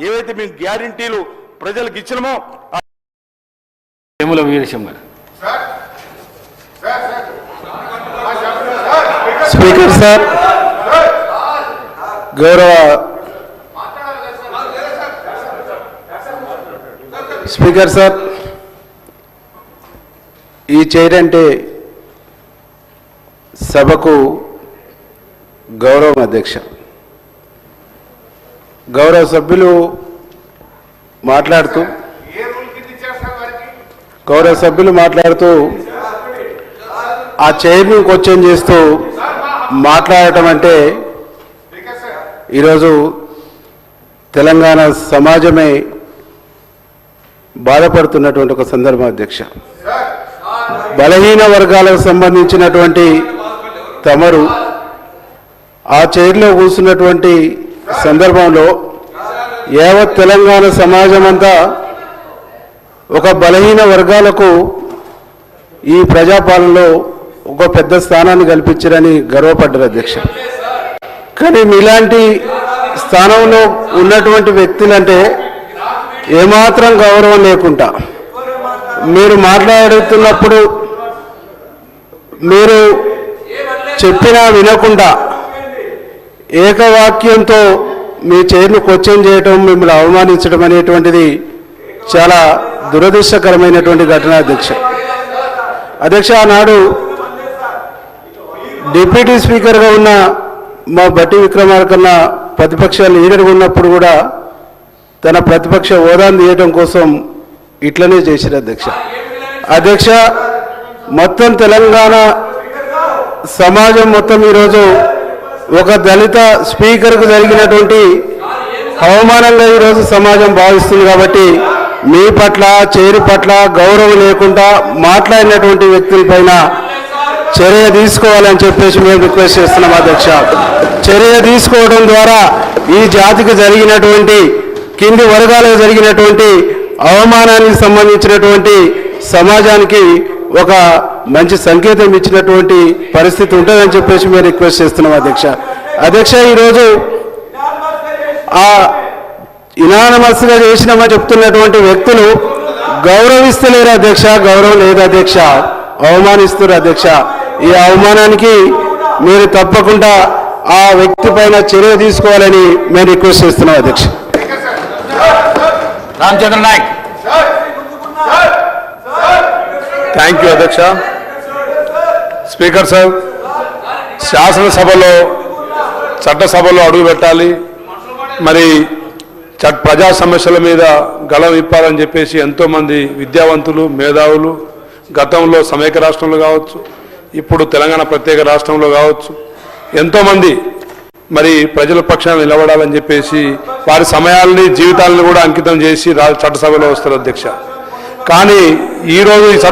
ఏవైతే మేము గ్యారంటీలు ప్రజలకు ఇచ్చినామో స్పీకర్ సార్, గౌరవ స్పీకర్ సార్, ఈ చైర్ అంటే సభకు గౌరవం అధ్యక్ష. గౌరవ సభ్యులు మాట్లాడుతూ ఆ చైర్ని క్వశ్చన్ చేస్తూ మాట్లాడటం అంటే ఈరోజు తెలంగాణ సమాజమే బాధపడుతున్నటువంటి ఒక సందర్భం అధ్యక్ష. బలహీన వర్గాలకు సంబంధించినటువంటి తమరు ఆ చైర్లో కూర్చున్నటువంటి సందర్భంలో యావత్ తెలంగాణ సమాజం అంతా ఒక బలహీన వర్గాలకు ఈ ప్రజాపాలనలో ఒక పెద్ద స్థానాన్ని కల్పించారని గర్వపడ్డారు అధ్యక్ష. కానీ మీలాంటి స్థానంలో ఉన్నటువంటి వ్యక్తులంటే ఏమాత్రం గౌరవం లేకుండా మీరు మాట్లాడుతున్నప్పుడు మీరు చెప్పినా వినకుండా ఏకవాక్యంతో మీ చైర్ను క్వశ్చన్ చేయటం, మిమ్మల్ని అవమానించడం అనేటువంటిది చాలా దురదృష్టకరమైనటువంటి ఘటన అధ్యక్ష. ఆనాడు డిప్యూటీ స్పీకర్గా ఉన్న మా బట్టి విక్రమార్కన్న ప్రతిపక్ష లీడర్గా ఉన్నప్పుడు కూడా తన ప్రతిపక్ష హోదాను తీయడం కోసం ఇట్లనే చేశారు అధ్యక్ష. మొత్తం తెలంగాణ సమాజం మొత్తం ఈరోజు ఒక దళిత స్పీకర్కు జరిగినటువంటి అవమానంగా ఈరోజు సమాజం భావిస్తుంది. కాబట్టి మీ పట్ల చైర్ పట్ల గౌరవం లేకుండా మాట్లాడినటువంటి వ్యక్తులపైన చర్య తీసుకోవాలని చెప్పేసి మేము రిక్వెస్ట్ చేస్తున్నాం అధ్యక్ష. చర్య తీసుకోవడం ద్వారా ఈ జాతికి జరిగినటువంటి, కింది వర్గాలకు జరిగినటువంటి అవమానానికి సంబంధించినటువంటి సమాజానికి ఒక మంచి సంకేతం ఇచ్చినటువంటి పరిస్థితి ఉంటుందని చెప్పేసి మేము రిక్వెస్ట్ చేస్తున్నాం అధ్యక్ష. ఈరోజు ఆ ఇనానమస్గా చేసినామని చెప్తున్నటువంటి వ్యక్తులు గౌరవిస్తలేరు అధ్యక్ష, గౌరవం లేదు అధ్యక్ష, అవమానిస్తున్నారు అధ్యక్ష. ఈ అవమానానికి మీరు తప్పకుండా ఆ వ్యక్తి పైన చర్య తీసుకోవాలని మేము రిక్వెస్ట్ చేస్తున్నాం అధ్యక్ష. రామచంద్ర నాయక్. థ్యాంక్ యూ అధ్యక్ష. స్పీకర్ సార్, శాసనసభలో చట్టసభలో అడుగు పెట్టాలి, మరి ప్రజా సమస్యల మీద గళం ఇప్పాలని చెప్పేసి ఎంతోమంది విద్యావంతులు, మేధావులు గతంలో సమైక్య రాష్ట్రంలో కావచ్చు, ఇప్పుడు తెలంగాణ ప్రత్యేక రాష్ట్రంలో కావచ్చు, ఎంతోమంది మరి ప్రజల పక్షాన నిలబడాలని చెప్పేసి వారి సమయాల్ని, జీవితాలను కూడా అంకితం చేసి చట్టసభలో వస్తారు అధ్యక్ష. కానీ ఈరోజు ఈ చట్ట